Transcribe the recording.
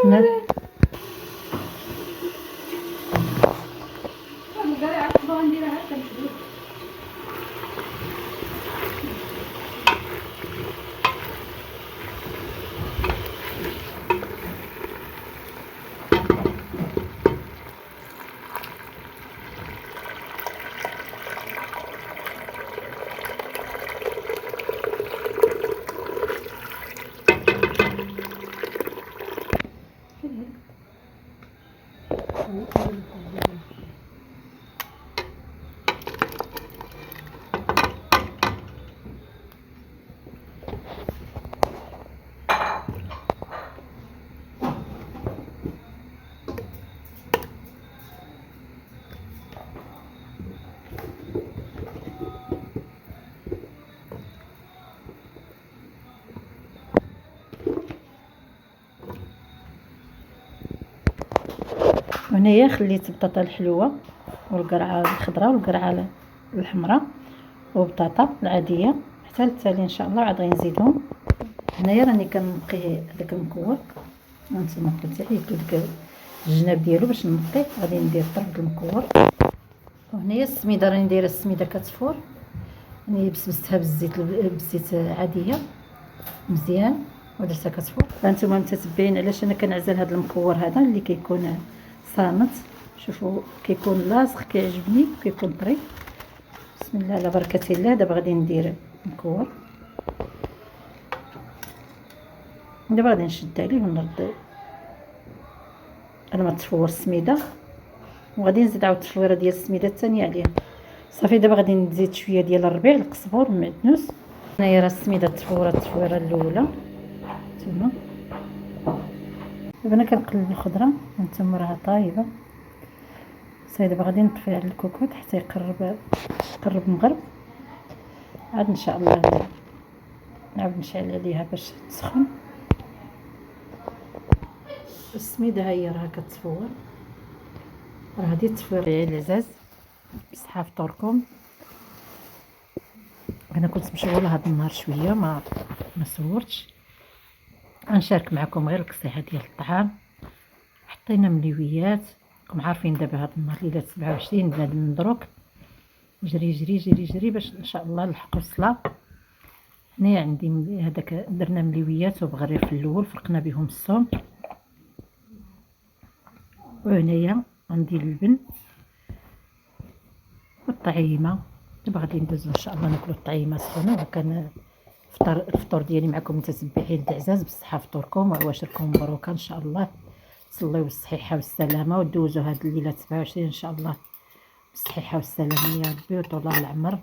هنا وهنايا خليت البطاطا الحلوه والقرعه الخضراء والقرعه الحمراء وبطاطا العاديه حتى التالي ان شاء الله عاد غنزيدهم. هنايا راني كنقي داك المكور، غنتنقي حتى ياكل داك الجناب ديالو باش نقيه. غادي ندير طرف المكور. وهنايا السميده راني دايره السميده كتفور، راني بسبستها بالزيت عاديه مزيان ودرتها كتفور. هانتوما متتبعين علاش انا كنعزل هذا المكور هذا اللي كيكون صامت. شوفوا كيكون لاصق كيعجبني كيكون طري. بسم الله على بركه الله. دابا غادي ندير المكور، دابا غادي نشد عليه ونرد انا ما تفور السميده، وغادي نزيد عاود التفويره ديال السميده الثانيه عليه. صافي دابا غادي نزيد شويه ديال الربيع القزبور المعدنوس. هنايا راه السميده التفويره الاولى نتوما. دابا انا كنقلب الخضره هانتوما راها طايبه. صافي دابا غادي نطفي على الكوكوط حتى يقرب مغرب. عاد ان شاء الله نعاود نشعل عليها باش تسخن. السميده هي راها كتفور، راه هادي التفوير ديالي العزاز بصحه فطوركم. انا كنت مشغوله هذا النهار شويه ما صورتش. غنشارك معكم غير القصيحه ديال الطعام. حطينا مليويات، راكم عارفين دابا هذا النهار ليله 27 بنادم مبروك. جري جري جري جري باش ان شاء الله نلحقوا الصلاه. هنايا عندي هذاك درنا مليويات وبغرير في الاول فرقنا بهم الصوم. وهنايا عندي اللبن والطعيمه. دابا غادي ندوزو ان شاء الله ناكلوا الطعيمه سخونه. وكان الفطور ديالي معكم متتبعين العزاز بصحه فطوركم وعواشركم مبروكه ان شاء الله. تصليو بالصحيحه والسلامه ودوزوا هاد الليله 27 ان شاء الله بالصحيحه والسلامه يا ربي وطول العمر.